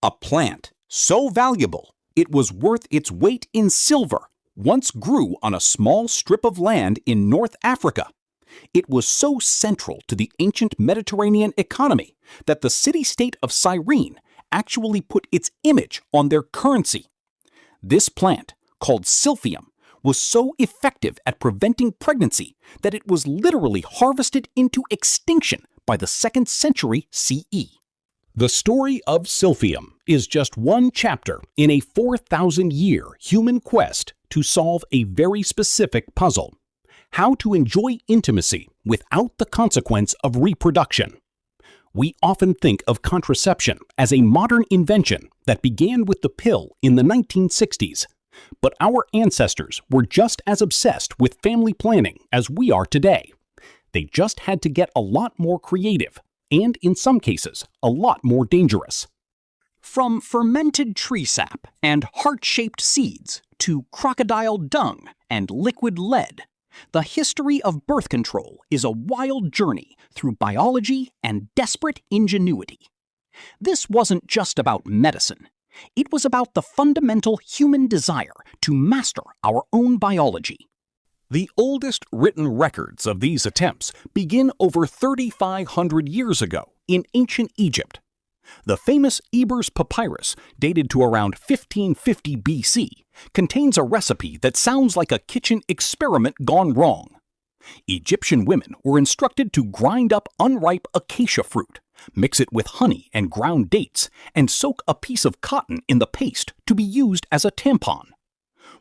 A plant so valuable it was worth its weight in silver once grew on a small strip of land in North Africa. It was so central to the ancient Mediterranean economy that the city-state of Cyrene actually put its image on their currency. This plant, called Silphium, was so effective at preventing pregnancy that it was literally harvested into extinction by the 2nd century CE. The story of Silphium is just one chapter in a 4,000-year human quest to solve a very specific puzzle: how to enjoy intimacy without the consequence of reproduction. We often think of contraception as a modern invention that began with the pill in the 1960s, but our ancestors were just as obsessed with family planning as we are today. They just had to get a lot more creative, and in some cases, a lot more dangerous. From fermented tree sap and heart-shaped seeds to crocodile dung and liquid lead, the history of birth control is a wild journey through biology and desperate ingenuity. This wasn't just about medicine. It was about the fundamental human desire to master our own biology. The oldest written records of these attempts begin over 3,500 years ago in ancient Egypt. The famous Ebers Papyrus, dated to around 1550 BC, contains a recipe that sounds like a kitchen experiment gone wrong. Egyptian women were instructed to grind up unripe acacia fruit, mix it with honey and ground dates, and soak a piece of cotton in the paste to be used as a tampon.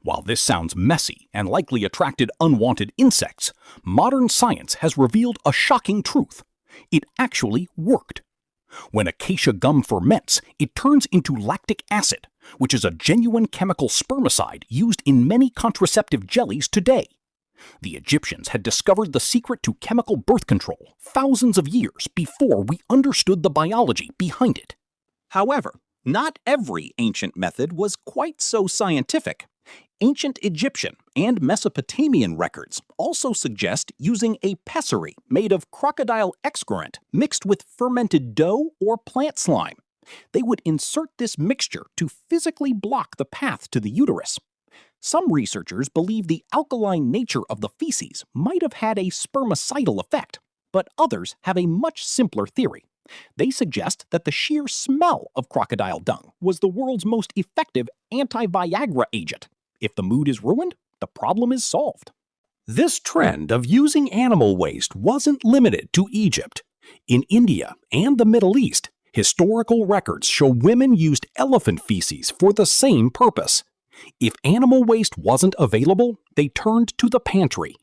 While this sounds messy and likely attracted unwanted insects, modern science has revealed a shocking truth. It actually worked. When acacia gum ferments, it turns into lactic acid, which is a genuine chemical spermicide used in many contraceptive jellies today. The Egyptians had discovered the secret to chemical birth control thousands of years before we understood the biology behind it. However, not every ancient method was quite so scientific. Ancient Egyptian and Mesopotamian records also suggest using a pessary made of crocodile excrement mixed with fermented dough or plant slime. They would insert this mixture to physically block the path to the uterus. Some researchers believe the alkaline nature of the feces might have had a spermicidal effect, but others have a much simpler theory. They suggest that the sheer smell of crocodile dung was the world's most effective anti-Viagra agent. If the mood is ruined, the problem is solved. This trend of using animal waste wasn't limited to Egypt. In India and the Middle East, historical records show women used elephant feces for the same purpose. If animal waste wasn't available, they turned to the pantry.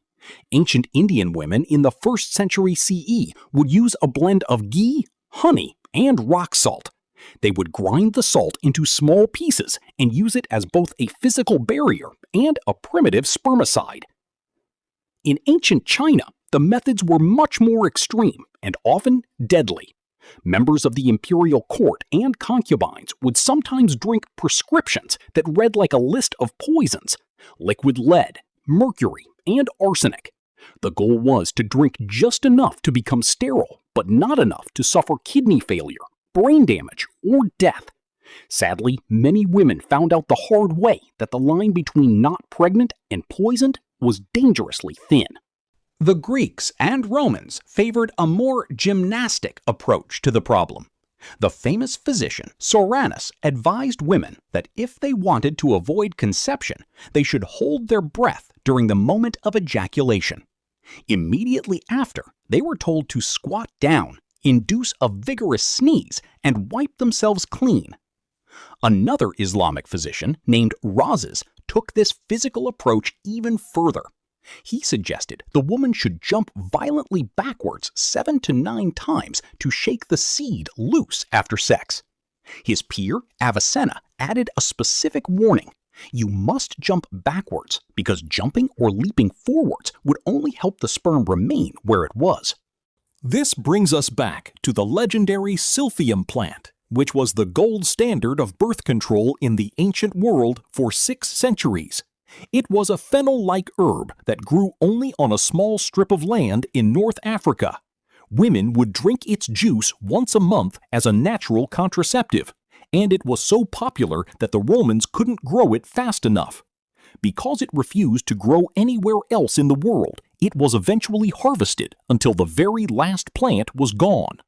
Ancient Indian women in the 1st century CE would use a blend of ghee, honey, and rock salt. They would grind the salt into small pieces and use it as both a physical barrier and a primitive spermicide. In ancient China, the methods were much more extreme and often deadly. Members of the imperial court and concubines would sometimes drink prescriptions that read like a list of poisons: liquid lead, mercury, and arsenic. The goal was to drink just enough to become sterile, but not enough to suffer kidney failure, brain damage, or death. Sadly, many women found out the hard way that the line between not pregnant and poisoned was dangerously thin. The Greeks and Romans favored a more gymnastic approach to the problem. The famous physician Soranus advised women that if they wanted to avoid conception, they should hold their breath during the moment of ejaculation. Immediately after, they were told to squat down, induce a vigorous sneeze, and wipe themselves clean. Another Islamic physician named Rhazes took this physical approach even further. He suggested the woman should jump violently backwards 7 to 9 times to shake the seed loose after sex. His peer, Avicenna, added a specific warning: you must jump backwards, because jumping or leaping forwards would only help the sperm remain where it was. This brings us back to the legendary Silphium plant, which was the gold standard of birth control in the ancient world for 6 centuries. It was a fennel-like herb that grew only on a small strip of land in North Africa. Women would drink its juice once a month as a natural contraceptive, and it was so popular that the Romans couldn't grow it fast enough. Because it refused to grow anywhere else in the world, it was eventually harvested until the very last plant was gone.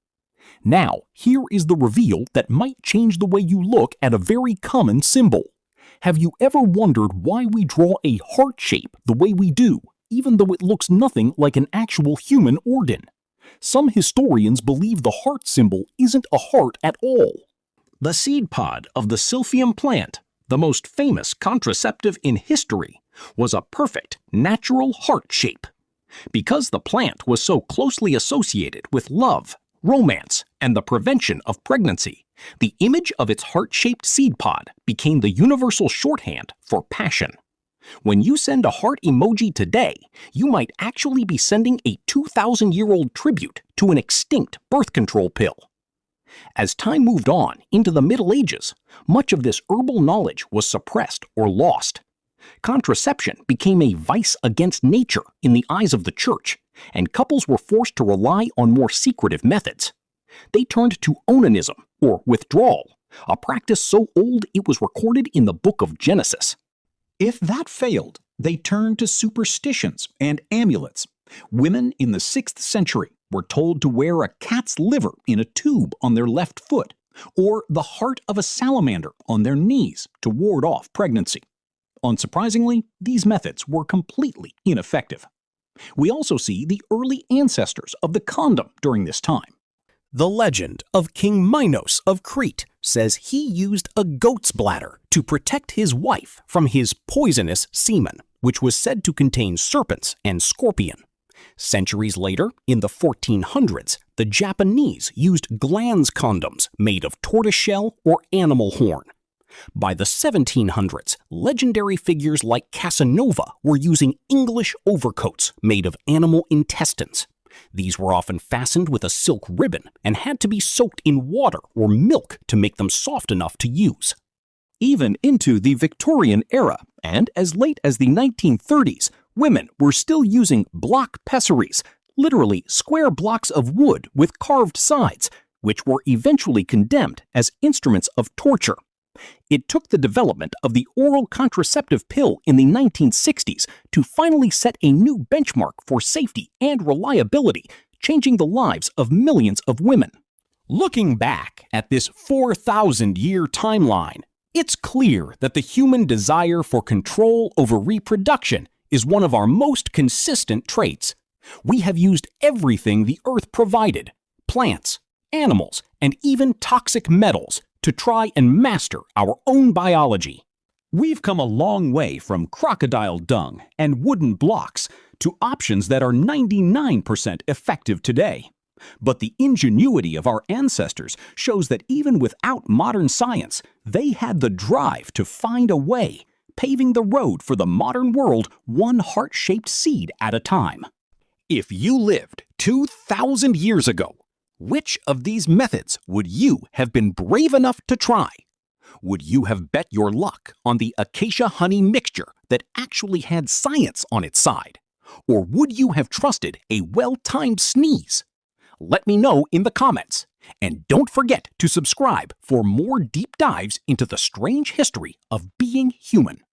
Now, here is the reveal that might change the way you look at a very common symbol. Have you ever wondered why we draw a heart shape the way we do, even though it looks nothing like an actual human organ? Some historians believe the heart symbol isn't a heart at all. The seed pod of the Silphium plant, the most famous contraceptive in history, was a perfect, natural heart shape. Because the plant was so closely associated with love, romance, and the prevention of pregnancy, the image of its heart-shaped seed pod became the universal shorthand for passion. When you send a heart emoji today, you might actually be sending a 2,000-year-old tribute to an extinct birth control pill. As time moved on into the Middle Ages, much of this herbal knowledge was suppressed or lost. Contraception became a vice against nature in the eyes of the church, and couples were forced to rely on more secretive methods. They turned to onanism, or withdrawal, a practice so old it was recorded in the book of Genesis. If that failed, they turned to superstitions and amulets. Women in the 6th century were told to wear a cat's liver in a tube on their left foot, or the heart of a salamander on their knees to ward off pregnancy. Unsurprisingly, these methods were completely ineffective. We also see the early ancestors of the condom during this time. The legend of King Minos of Crete says he used a goat's bladder to protect his wife from his poisonous semen, which was said to contain serpents and scorpion. Centuries later, in the 1400s, the Japanese used glans condoms made of tortoiseshell or animal horn. By the 1700s, legendary figures like Casanova were using English overcoats made of animal intestines. These were often fastened with a silk ribbon and had to be soaked in water or milk to make them soft enough to use. Even into the Victorian era, and as late as the 1930s, women were still using block pessaries, literally square blocks of wood with carved sides, which were eventually condemned as instruments of torture. It took the development of the oral contraceptive pill in the 1960s to finally set a new benchmark for safety and reliability, changing the lives of millions of women. Looking back at this 4,000-year timeline, it's clear that the human desire for control over reproduction is one of our most consistent traits. We have used everything the earth provided, plants, animals, and even toxic metals, to try and master our own biology. We've come a long way from crocodile dung and wooden blocks to options that are 99% effective today. But the ingenuity of our ancestors shows that even without modern science, they had the drive to find a way, paving the road for the modern world one heart-shaped seed at a time. If you lived 2,000 years ago, which of these methods would you have been brave enough to try? Would you have bet your luck on the acacia-honey mixture that actually had science on its side? Or would you have trusted a well-timed sneeze? Let me know in the comments. And don't forget to subscribe for more deep dives into the strange history of being human.